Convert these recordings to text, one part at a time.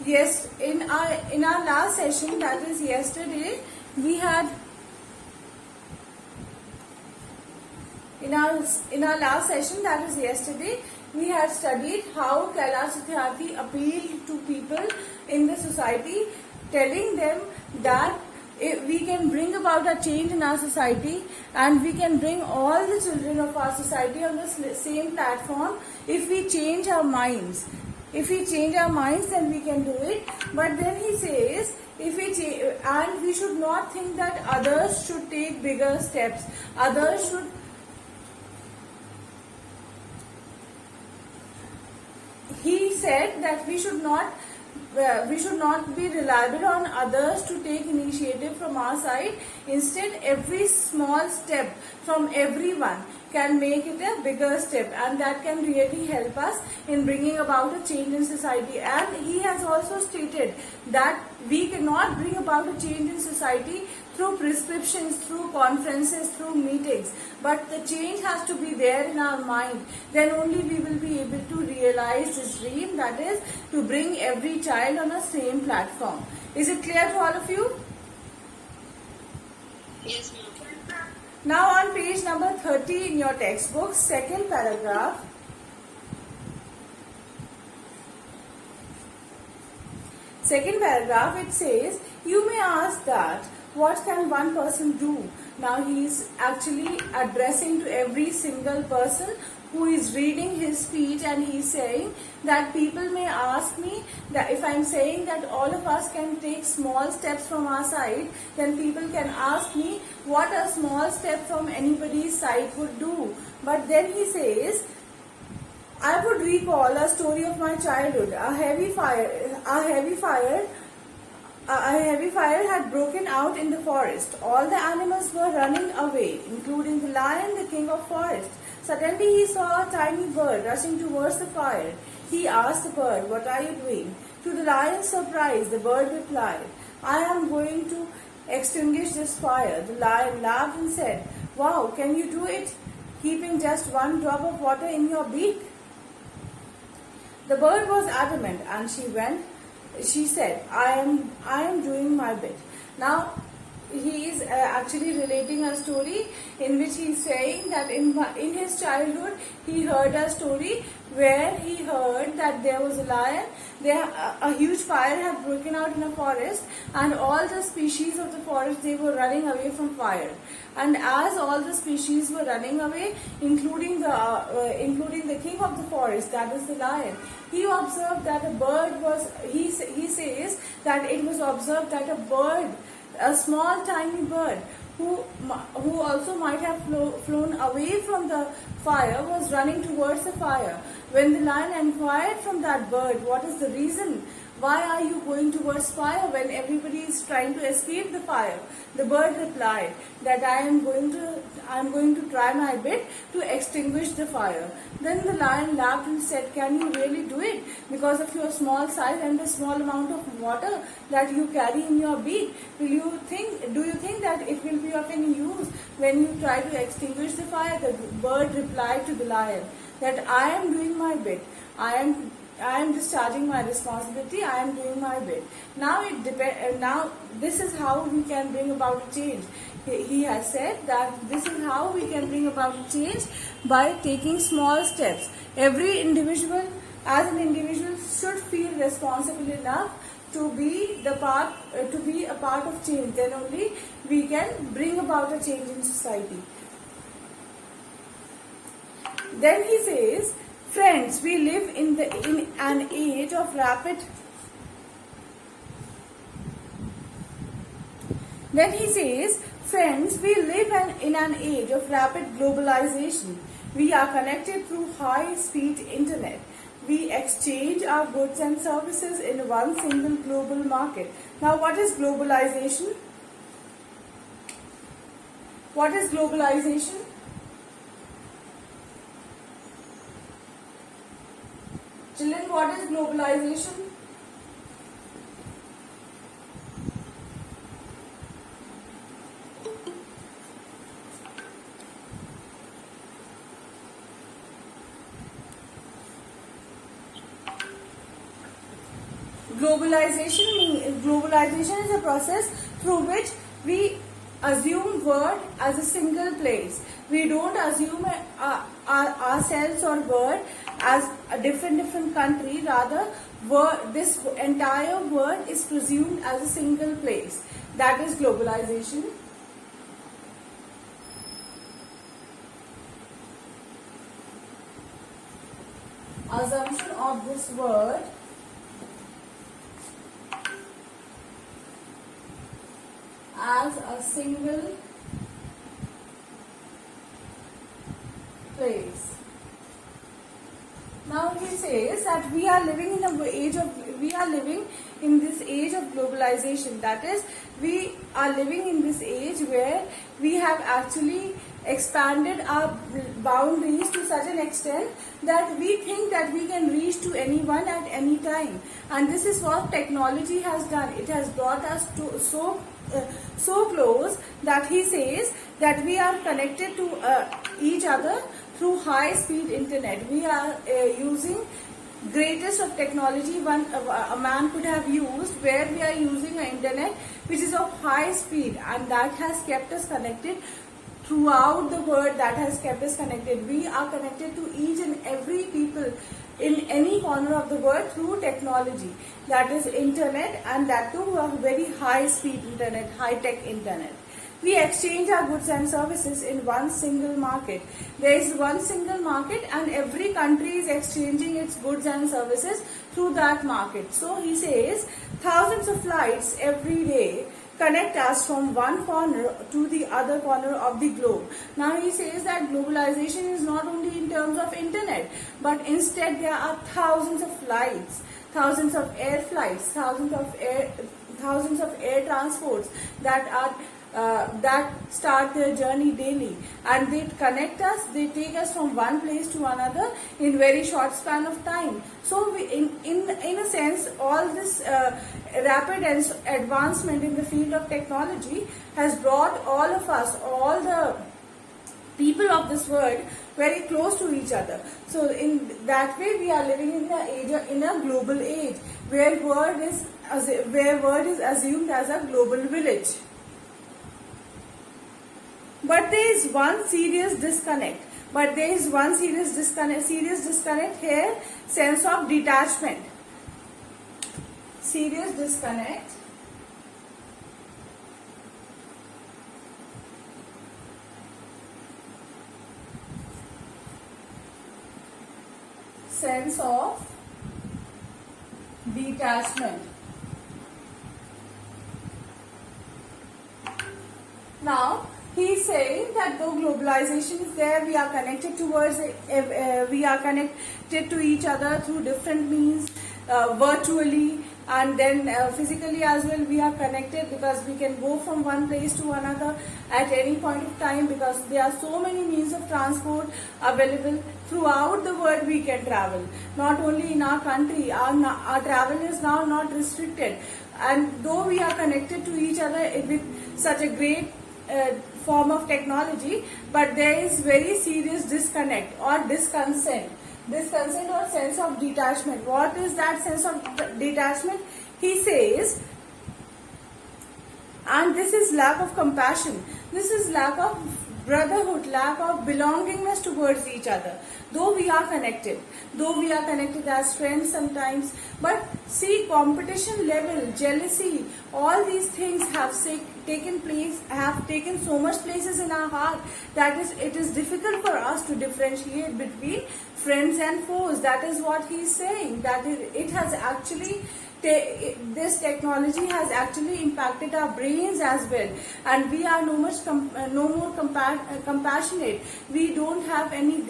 Yes, in our last session, that is yesterday, we had in our last session, that is yesterday, we had studied how Kailash Satyarthi appealed to people in the society, telling them that we can bring about a change in our society, and we can bring all the children of our society on the same platform if we change our minds. If we change our minds, then we can do it. But then he says, if we and we should not think that others should take bigger steps. Others should. He said that we should not be reliable on others to take initiative from our side. Instead, every small step from everyone can make it a bigger step, and that can really help us in bringing about a change in society. And he has also stated that we cannot bring about a change in society through prescriptions, through conferences, through meetings, but the change has to be there in our mind. Then only we will be able to realize this dream, that is to bring every child on a same platform. Is it clear to all of you? Yes, ma'am. Now on page number 30 in your textbook, second paragraph. Second paragraph, it says, you may ask that, what can one person do? Now he is actually addressing to every single person who is reading his speech, and he is saying that people may ask me that if I am saying that all of us can take small steps from our side, then people can ask me what a small step from anybody's side would do. But then he says, I would recall a story of my childhood. A heavy fire had broken out in the forest. All the animals were running away, including the lion, the king of forest. Suddenly he saw a tiny bird rushing towards the fire. He asked the bird, what are you doing? To the lion's surprise, the bird replied, I am going to extinguish this fire. The lion laughed and said, wow, can you do it? Keeping just one drop of water in your beak? The bird was adamant, and she said, I am doing my bit. Now, he is actually relating a story in which he is saying that in his childhood he heard a story where he heard that there was a lion. A huge fire had broken out in a forest, and all the species of the forest, they were running away from fire. And as all the species were running away, including the king of the forest, that is the lion, he observed that a bird was. He says that it was observed that a bird, a small tiny bird, who also might have flown away from the fire, was running towards the fire. When the lion inquired from that bird, what is the reason? Why are you going towards fire when everybody is trying to escape the fire? The bird replied that I am going to try my bit to extinguish the fire. Then the lion laughed and said, can you really do it? Because of your small size and the small amount of water that you carry in your beak, do you think that it will be of any use when you try to extinguish the fire? The bird replied to the lion that I am doing my bit. I am discharging my responsibility. I am doing my bit. Now Now this is how we can bring about a change. He has said that this is how we can bring about a change, by taking small steps. Every individual, as an individual, should feel responsible enough to be a part of change. Then only we can bring about a change in society. Then he says, friends, we live in an age of rapid. Then he says, friends, we live in an age of rapid globalization. We are connected through high-speed internet. We exchange our goods and services in one single global market. Now, what is globalization? What is globalization? Children, what is globalization? Globalization is a process through which we assume word as a single place. We don't assume ourselves or word as a different country. Rather, this entire word is presumed as a single place. That is globalization. Assumption of this word as a single place. Now he says that we are living in this age of globalization. That is, we are living in this age where we have actually expanded our boundaries to such an extent that we think that we can reach to anyone at any time. And this is what technology has done. It has brought us to so close that he says that we are connected to each other through high speed internet. We are using greatest of technology a man could have used, where we are using an internet which is of high speed, and that has kept us connected throughout the world. That has kept us connected. We are connected to each and every people in any corner of the world through technology. That is internet, and that too a very high speed internet, high tech internet. We exchange our goods and services in one single market. There is one single market, and every country is exchanging its goods and services through that market. So he says thousands of flights every day connect us from one corner to the other corner of the globe. Now he says that globalization is not only in terms of internet, but instead there are thousands of flights, thousands of air flights, thousands of air transports that start their journey daily, and they connect us, they take us from one place to another in very short span of time. So in a sense, all this rapid advancement in the field of technology has brought all of us, all the people of this world, very close to each other. So in that way, we are living in a global age where word is assumed as a global village. But there is one serious disconnect. Serious disconnect here, sense of detachment. Serious disconnect. Sense of detachment. Now, he is saying that though globalization is there, we are connected to each other through different means, virtually, and then physically as well. We are connected because we can go from one place to another at any point of time, because there are so many means of transport available throughout the world. We can travel, not only in our country. Our travel is now not restricted, and though we are connected to each other with such a great form of technology, but there is very serious disconnect or disconsent or sense of detachment. What is that sense of detachment? He says, and this is lack of compassion, this is lack of brotherhood, lack of belongingness towards each other. Though we are connected as friends sometimes, but see, competition level, jealousy, all these things have taken so much places in our heart that it is difficult for us to differentiate between friends and foes. That is what he is saying, that it has actually this technology has actually impacted our brains as well, and we are no more compassionate. We don't have any.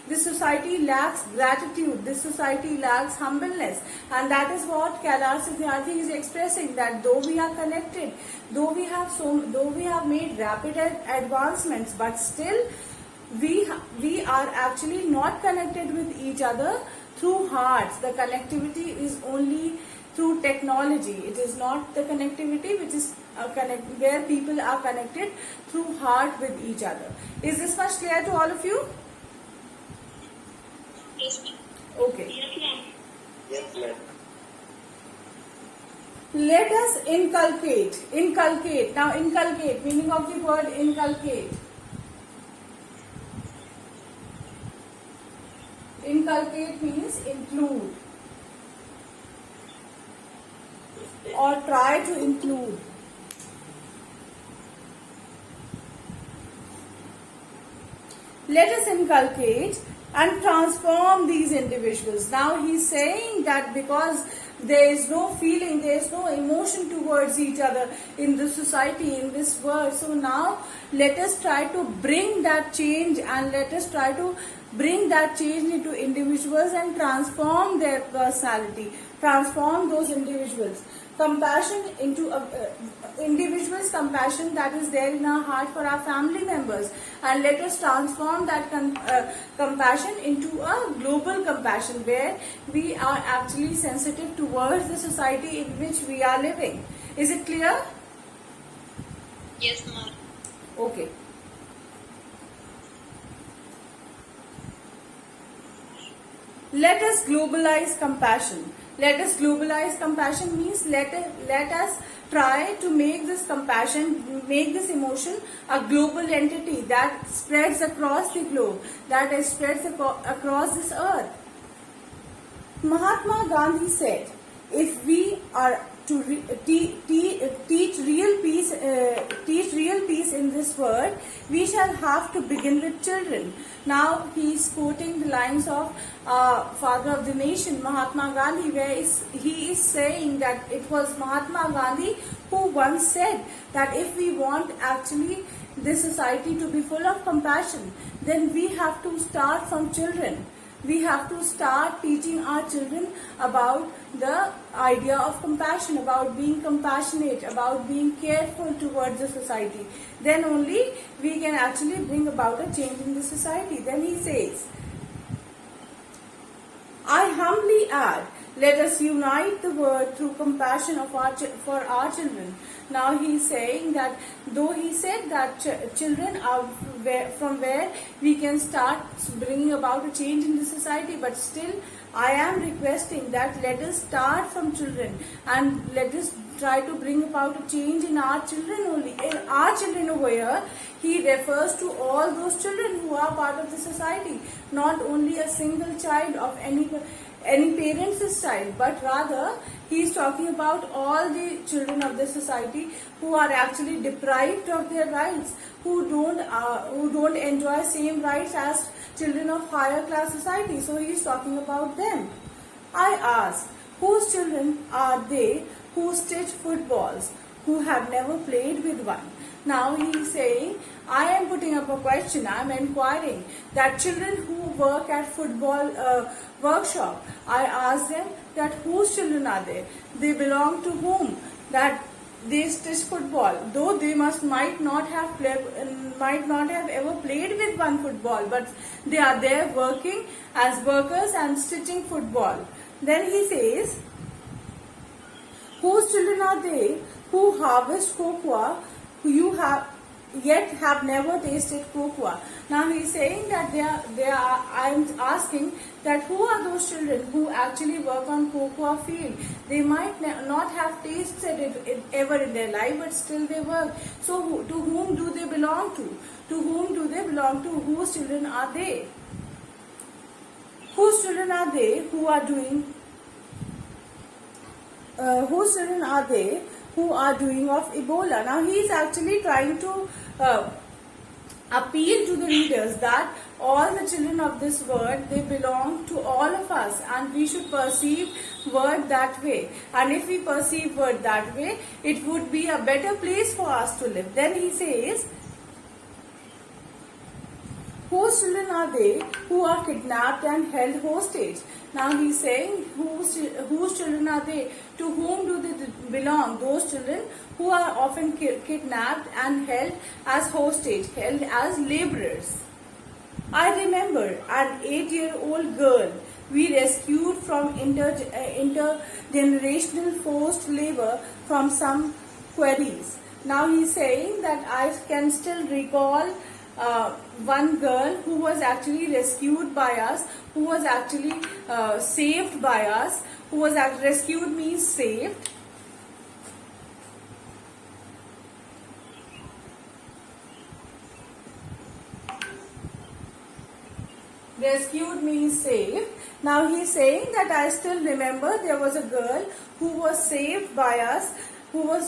This society lacks gratitude. This society lacks humbleness, and that is what Kailash Satyarthi is expressing. That though we are connected, though we have made rapid advancements, but still we are actually not connected with each other through hearts. The connectivity is only through technology. It is not the connectivity which is where people are connected through heart with each other. Is this much clear to all of you? Yes, ma'am. Okay. Yes, ma'am. Let us inculcate. Inculcate. Now inculcate. Meaning of the word inculcate. Inculcate means include or try to include. Let us inculcate and transform these individuals. Now he's saying that because there is no feeling, there is no emotion towards each other in the society, in this world. So now let us try to bring that change, and let us try to bring that change into individuals and transform their personality, transform those individuals. Compassion into individuals, compassion that is there in our heart for our family members, and let us transform that compassion into a global compassion where we are actually sensitive towards the society in which we are living. Is it clear? Yes, ma'am. Okay. Let us globalize compassion. Let us globalize compassion means let us try to make this compassion, make this emotion a global entity that spreads across the globe, that spreads across this earth. Mahatma Gandhi said, if we are to teach real peace in this world, we shall have to begin with children. Now he is quoting the lines of father of the nation, Mahatma Gandhi, where he is saying that it was Mahatma Gandhi who once said that if we want actually this society to be full of compassion, then we have to start from children. We have to start teaching our children about the idea of compassion, about being compassionate, about being careful towards the society. Then only we can actually bring about a change in the society. Then he says, I humbly add, let us unite the world through compassion for our children. Now he is saying that though he said that children are from where we can start bringing about a change in the society, but still I am requesting that let us start from children and let us try to bring about a change in our children only. In our children over here, he refers to all those children who are part of the society, not only a single child of any parent's child, but rather he is talking about all the children of the society who are actually deprived of their rights, who don't enjoy same rights as children of higher class society. So he is talking about them. I ask, whose children are they who stitch footballs, who have never played with one? Now he is saying, I am putting up a question, I am inquiring that children who work at football workshop, I ask them that whose children are they? They belong to whom? That they stitch football, though they might not have ever played with one football, but they are there working as workers and stitching football. Then he says, whose children are they who harvest cocoa, who have never tasted cocoa? Now he is saying that I am asking that who are those children who actually work on cocoa field? They might not have tasted it ever in their life, but still they work. So to whom do they belong to? To whom do they belong to? Whose children are they? Whose children are they who are doing? Whose children are they who are doing of Ebola? Now he is actually trying to appeal to the readers that all the children of this world, they belong to all of us, and we should perceive word that way. And if we perceive word that way, it would be a better place for us to live. Then he says, whose children are they who are kidnapped and held hostage? Now he is saying, whose children are they? To whom do they belong? Those children who are often kidnapped and held as hostage, held as laborers. I remember an 8-year-old girl we rescued from intergenerational forced labor from some quarries. Now he is saying that I can still recall one girl who was actually rescued by us, who was actually saved by us, who was rescued means saved. rescued means saved. Now he's saying that I still remember there was a girl who was saved by us, through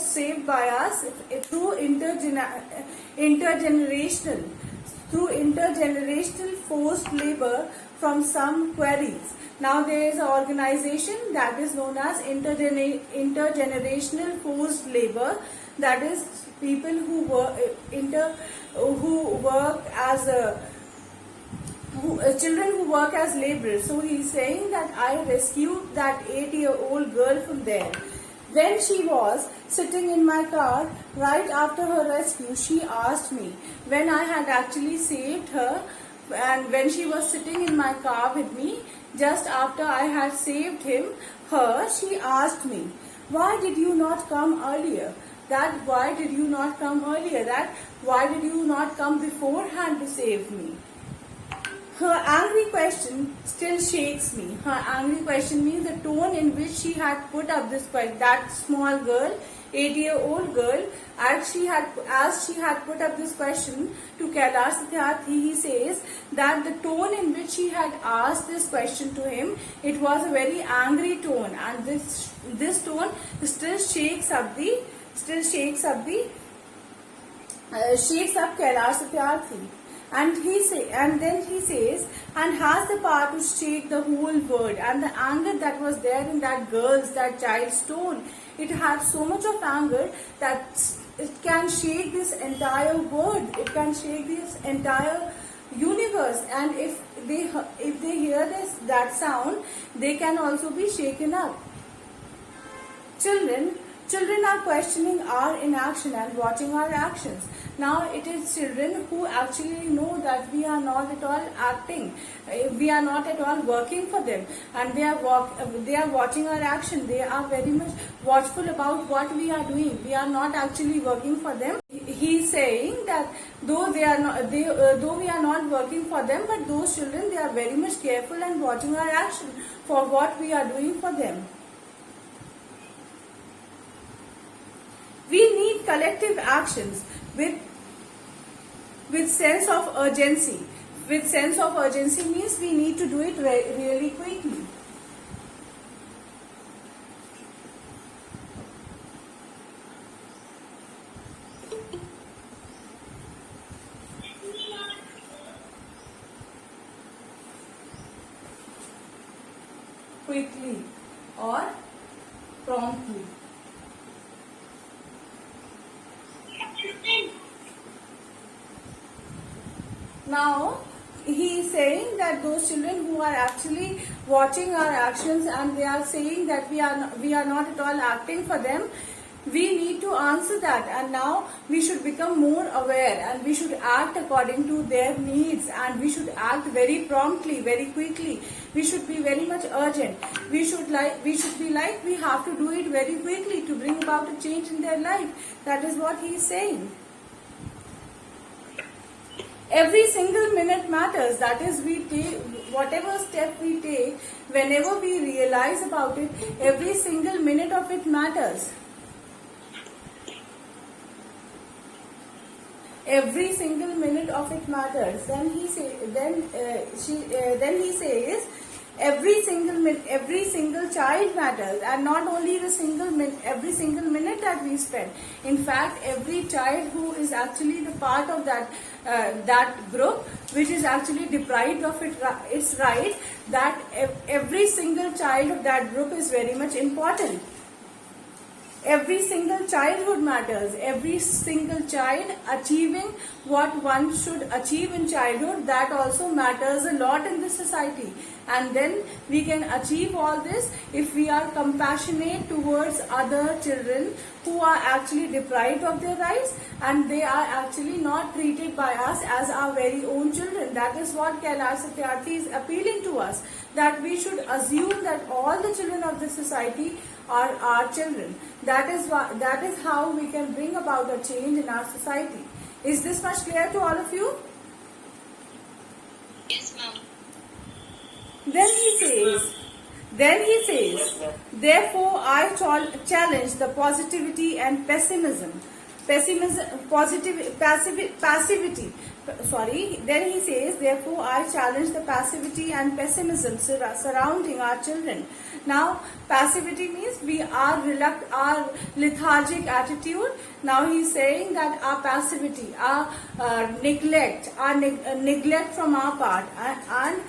intergenerational forced labor from some quarries. Now there is an organization that is known as intergenerational forced labor, that is people who work as children who work as laborers. So he is saying that I rescued that 8-year-old girl from there. When she was sitting in my car, right after her rescue, she asked me when I had actually saved her, and when she was sitting in my car with me, just after I had saved she asked me, why did you not come earlier? Why did you not come beforehand to save me? Her angry question still shakes me. Her angry question means the tone in which she had put up this question. That small girl, 8-year-old girl, as she had put up this question to Kailash Satyarthi, he says that the tone in which she had asked this question to him, it was a very angry tone, and this tone still shakes up Kailash Satyarthi. And then he says, and has the power to shake the whole world. And the anger that was there in that child's tone, it had so much of anger that it can shake this entire world. It can shake this entire universe. And if they hear that sound, they can also be shaken up. Children are questioning our inaction and watching our actions. Now it is children who actually know that we are not at all acting, we are not at all working for them, and they are watching our action. They are very much watchful about what we are doing. We are not actually working for them. He is saying that though we are not working for them, but those children, they are very much careful and watching our action for what we are doing for them. We need collective actions with sense of urgency. With sense of urgency means we need to do it really quickly. Quickly or promptly. Now, he is saying that those children who are actually watching our actions and they are saying that we are not at all acting for them, we need to answer that, and now we should become more aware and we should act according to their needs, and we should act very promptly, very quickly. We should be very much urgent. We should be like we have to do it very quickly to bring about a change in their life. That is what he is saying. Every single minute matters. That is, we take whatever step we take, whenever we realize about it, every single minute of it matters. Every single minute of it matters. Then he says, every single child matters, and not only every single minute that we spend. In fact, every child who is actually the part of that group, which is actually deprived of its right, that every single child of that group is very much important. Every single childhood matters. Every single child achieving what one should achieve in childhood, that also matters a lot in this society. And then we can achieve all this if we are compassionate towards other children who are actually deprived of their rights, and they are actually not treated by us as our very own children. That is what Kailash Satyarthi is appealing to us, that we should assume that all the children of this society are our children. That is how we can bring about a change in our society. Is this much clear to all of you? Yes, ma'am. Then he says, therefore I challenge the positivity and pessimism passivity. Sorry. Then he says, therefore, I challenge the passivity and pessimism surrounding our children. Now, passivity means we are our lethargic attitude. Now he's saying that our passivity, our neglect, neglect from our part, and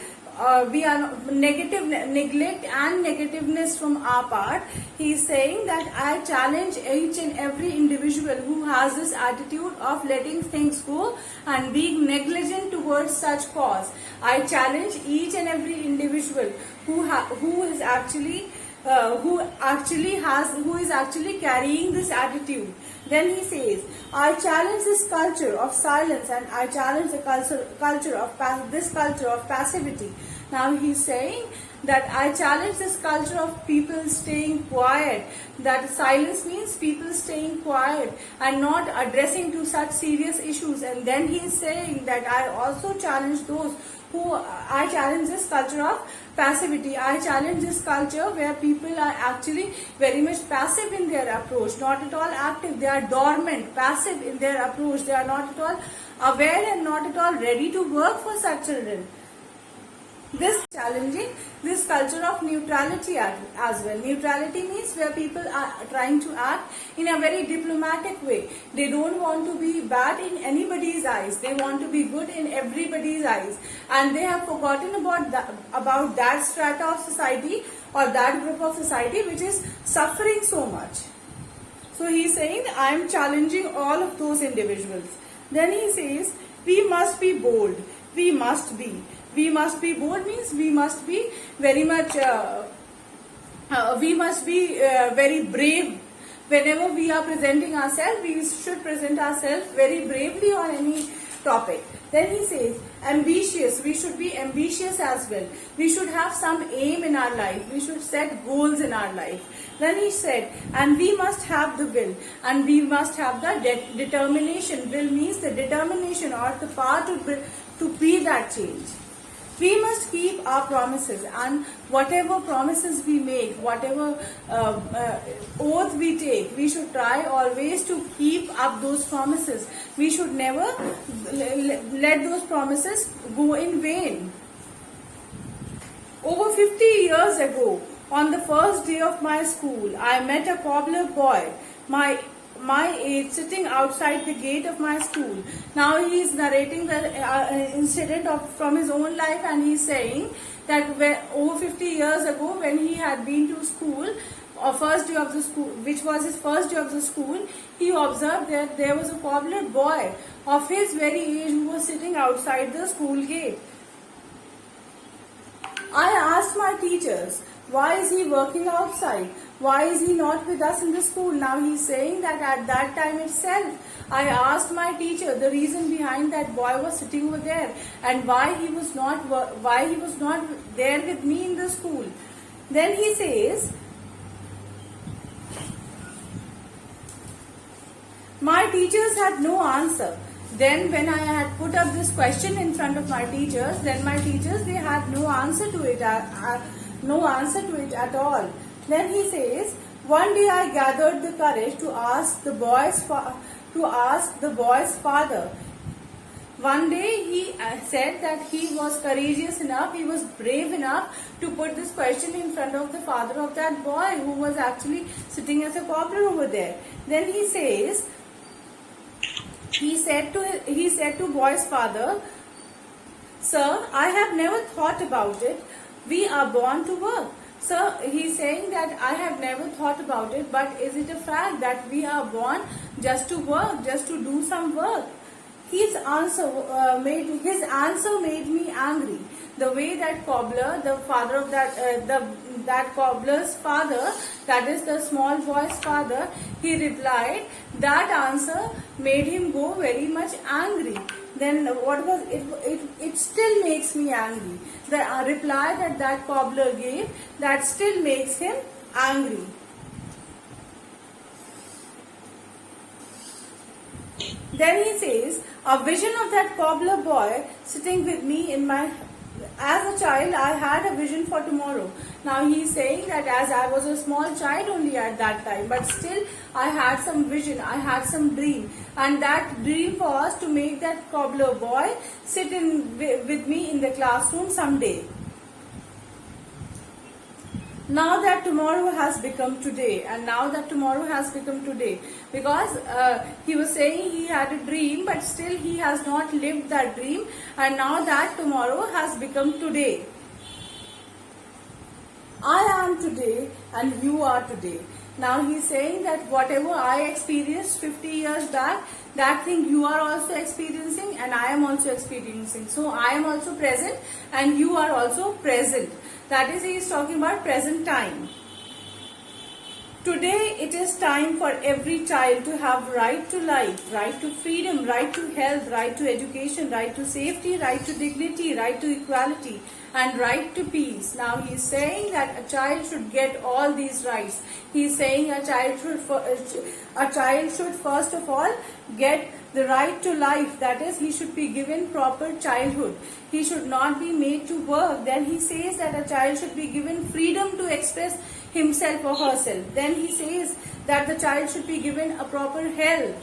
we are neglect and negativeness from our part. He is saying that I challenge each and every individual who has this attitude of letting things go and being negligent towards such cause. I challenge each and every individual who is actually carrying this attitude. Then he says, I challenge this culture of silence, and I challenge the culture of passivity. Now he's saying that I challenge this culture of people staying quiet. That silence means people staying quiet and not addressing to such serious issues. And then he's saying that I also challenge those I challenge this culture of passivity. I challenge this culture where people are actually very much passive in their approach, not at all active. They are dormant, passive in their approach. They are not at all aware and not at all ready to work for such children. This challenging this culture of neutrality as well. Neutrality means where people are trying to act in a very diplomatic way. They don't want to be bad in anybody's eyes. They want to be good in everybody's eyes. And they have forgotten about that strata of society or that group of society which is suffering so much. So he's saying, I am challenging all of those individuals. Then he says, we must be bold. We must be. We must be bold means we must be very much, very brave. Whenever we are presenting ourselves, we should present ourselves very bravely on any topic. Then he says, ambitious. We should be ambitious as well. We should have some aim in our life. We should set goals in our life. Then he said, and we must have the will, and we must have the determination. Will means the determination or the power to be that change. We must keep our promises, and whatever promises we make, whatever oath we take, we should try always to keep up those promises. We should never let those promises go in vain. Over 50 years ago, on the first day of my school, I met a cobbler boy, my age, sitting outside the gate of my school. Now he is narrating the incident from his own life, and he is saying that over 50 years ago, when he had been to school, first day of the school, which was his first day of the school, he observed that there was a cobbler boy of his very age who was sitting outside the school gate. I asked my teachers, why is he working outside? Why is he not with us in the school? Now he is saying that at that time itself, I asked my teacher the reason behind that boy was sitting over there and why he was not there with me in the school. Then he says, my teachers had no answer. Then when I had put up this question in front of my teachers, then my teachers, they had no answer to it at all. Then he says, one day I gathered the courage to ask the boy's father. One day he said that he was courageous enough, he was brave enough to put this question in front of the father of that boy who was actually sitting as a cobbler over there. Then he says, he said to boy's father, sir, I have never thought about it. We are born to work. Sir, he's saying that I have never thought about it, but is it a fact that we are born just to work, just to do some work? His answer made me angry. The way that cobbler, the father of that cobbler's father, that is the small boy's father, he replied, that answer made him go very much angry. Then what was it? It still makes me angry. The reply that cobbler gave, that still makes him angry. Then he says, a vision of that cobbler boy sitting with me in my as a child, I had a vision for tomorrow. Now he's saying that as I was a small child only at that time, but still I had some vision, I had some dream, and that dream was to make that cobbler boy sit with me in the classroom someday. Now that tomorrow has become today, and now that tomorrow has become today, because he was saying he had a dream, but still he has not lived that dream, and now that tomorrow has become today. I am today and you are today. Now he's saying that whatever I experienced 50 years back, that thing you are also experiencing and I am also experiencing. So I am also present and you are also present. That is, he is talking about present time. Today it is time for every child to have right to life, right to freedom, right to health, right to education, right to safety, right to dignity, right to equality, and right to peace. Now he is saying that a child should get all these rights. He is saying a child should first of all get the right to life. That is, he should be given proper childhood. He should not be made to work. Then he says that a child should be given freedom to express himself or herself. Then he says that the child should be given a proper health.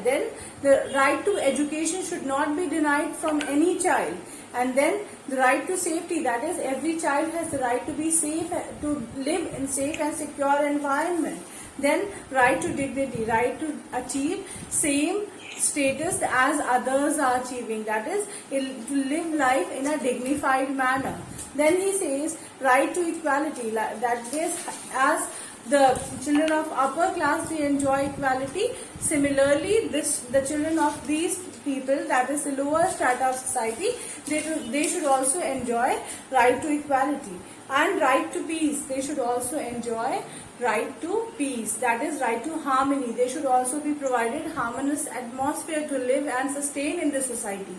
Then the right to education should not be denied from any child. And then the right to safety, that is, every child has the right to be safe, to live in safe and secure environment. Then right to dignity, right to achieve same status as others are achieving, that is, to live life in a dignified manner. Then he says right to equality, that is, as the children of upper class, they enjoy equality. Similarly, the children of these people, that is the lower strata of society, they should also enjoy right to equality. And right to peace, they should also enjoy right to peace, that is right to harmony. They should also be provided harmonious atmosphere to live and sustain in the society.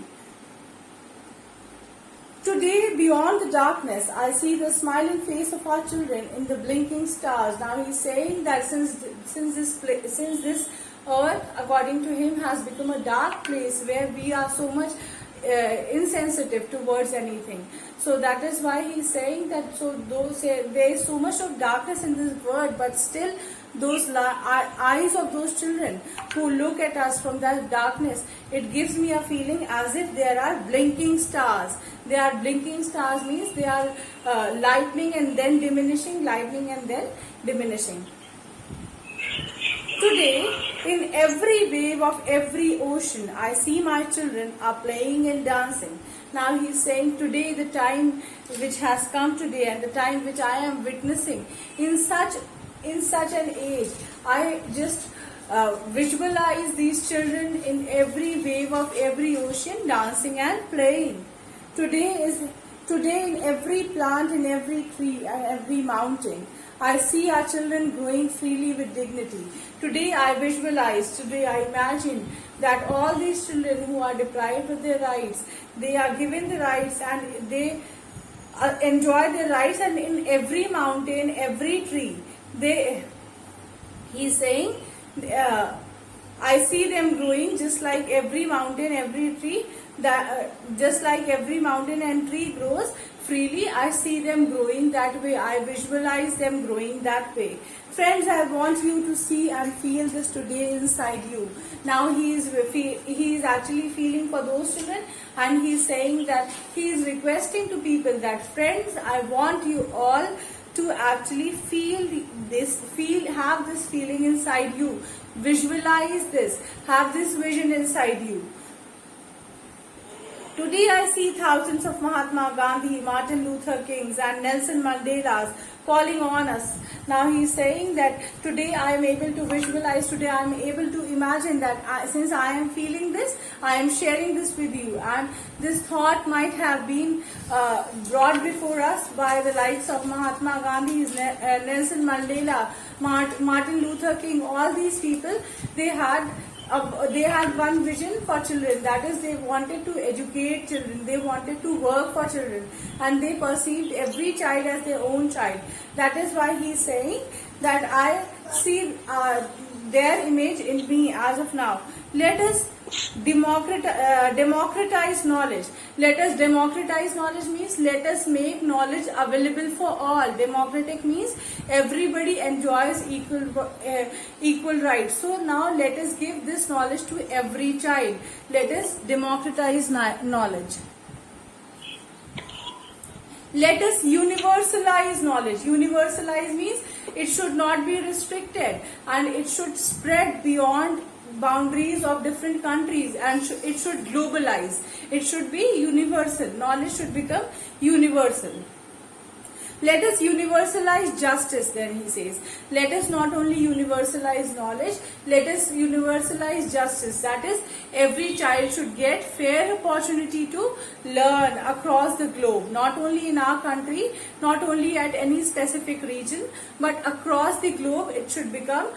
Today, beyond the darkness, I see the smiling face of our children in the blinking stars. Now he's saying that since this earth, according to him, has become a dark place where we are so much insensitive towards anything. So that is why he's saying that there is so much of darkness in this world, but still those eyes of those children who look at us from that darkness, it gives me a feeling as if there are blinking stars. They are blinking stars means they are lightning and then diminishing, lightning and then diminishing. Today, in every wave of every ocean, I see my children are playing and dancing. Now he is saying today, the time which has come today and the time which I am witnessing, in such an age, I just visualize these children in every wave of every ocean dancing and playing. Today in every plant, in every tree and every mountain, I see our children growing freely with dignity. Today I visualize, today I imagine that all these children who are deprived of their rights, they are given the rights and they enjoy their rights, and in every mountain, every tree, he's saying, I see them growing just like every mountain, every tree, just like every mountain and tree grows freely, I see them growing that way. I visualize them growing that way. Friends, I want you to see and feel this today inside you. Now he is actually feeling for those children, and he is saying that he is requesting to people that, friends, I want you all to actually feel this, have this feeling inside you. Visualize this, have this vision inside you. Today I see thousands of Mahatma Gandhi, Martin Luther Kings and Nelson Mandelas calling on us. Now he is saying that today I am able to visualize, today I am able to imagine that since I am feeling this, I am sharing this with you. And this thought might have been brought before us by the likes of Mahatma Gandhi, Nelson Mandela, Martin Luther King. All these people, they had one vision for children, that is, they wanted to educate children, they wanted to work for children, and they perceived every child as their own child. That is why he is saying that I see their image in me as of now. Let us Democratize knowledge. Let us democratize knowledge means let us make knowledge available for all. Democratic means everybody enjoys equal rights. So now let us give this knowledge to every child. Let us democratize knowledge. Let us universalize knowledge. Universalize means it should not be restricted and it should spread beyond boundaries of different countries, and it should globalize. It should be universal. Knowledge should become universal. Let us universalize justice, then he says. Let us not only universalize knowledge, let us universalize justice. That is, every child should get fair opportunity to learn across the globe. Not only in our country, not only at any specific region, but across the globe it should become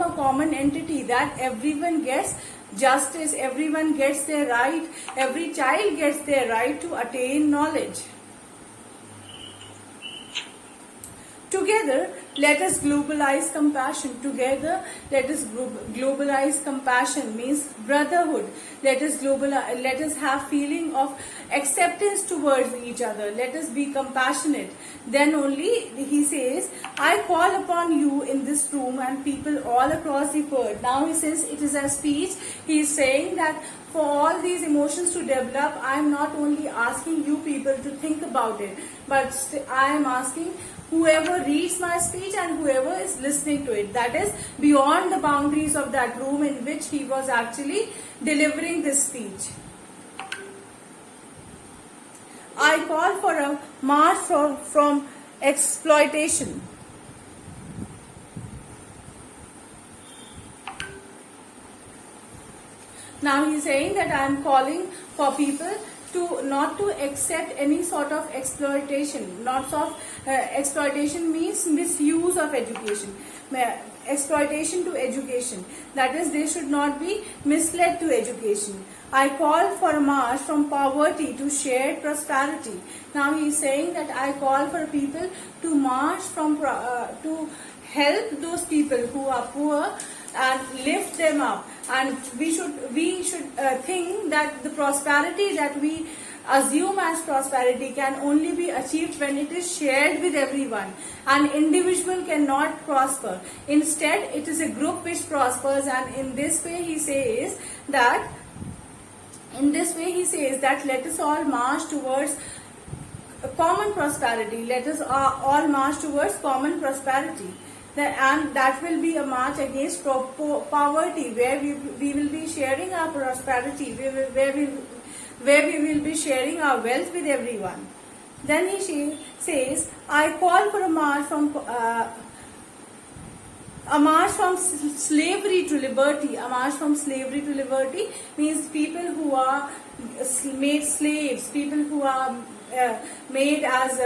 a common entity that everyone gets justice, everyone gets their right, every child gets their right to attain knowledge. Together, let us globalize compassion. Together, let us globalize compassion means brotherhood. Let us have feeling of acceptance towards each other. Let us be compassionate. Then only he says, I call upon you in this room and people all across the world. Now he says it is a speech. He is saying that for all these emotions to develop, I am not only asking you people to think about it, but I am asking whoever reads my speech and whoever is listening to it. That is beyond the boundaries of that room in which he was actually delivering this speech. I call for a march from exploitation. Now he is saying that I am calling for people to not to accept any sort of exploitation. Exploitation means misuse of education. Exploitation to education. That is, they should not be misled to education. I call for a march from poverty to shared prosperity. Now he is saying that I call for people to march from to help those people who are poor and lift them up. And we should think that the prosperity that we assume as prosperity can only be achieved when it is shared with everyone. An individual cannot prosper. Instead, it is a group which prospers, and in this way he says that let us all march towards common prosperity. Let us all march towards common prosperity. And that will be a march against poverty, where we will be sharing our prosperity, where we will be sharing our wealth with everyone. Then he says, I call for a march from slavery to liberty. A march from slavery to liberty means people who are made slaves, people who are made as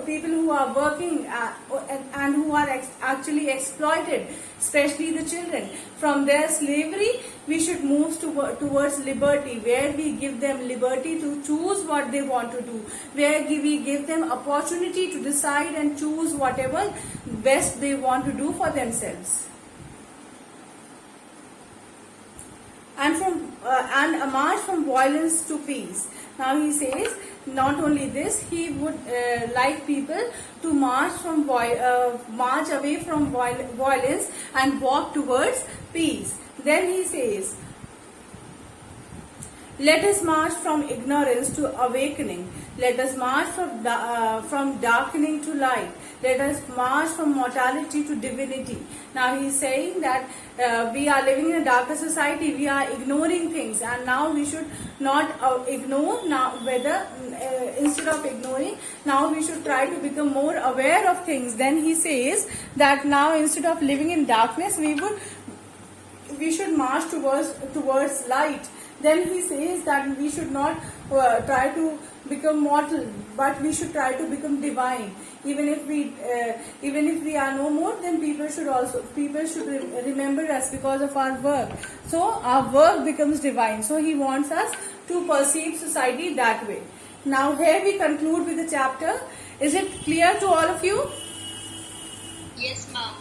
people who are working and who are actually exploited, especially the children. From their slavery, we should move towards liberty, where we give them liberty to choose what they want to do, where we give them opportunity to decide and choose whatever best they want to do for themselves. And a march from violence to peace. Now he says, not only this, he would like people to march away from violence and walk towards peace. Then he says, let us march from ignorance to awakening. Let us march from darkening to light. Let us march from mortality to divinity. Now he is saying that we are living in a darker society. We are ignoring things, and now we should not ignore. Now, instead of ignoring, now we should try to become more aware of things. Then he says that now, instead of living in darkness, we should march towards light. Then he says that we should not try to become mortal, but we should try to become divine. Even if we are no more, then people should remember us because of our work. So our work becomes divine. So he wants us to perceive society that way. Now here we conclude with the chapter. Is it clear to all of you? Yes, ma'am.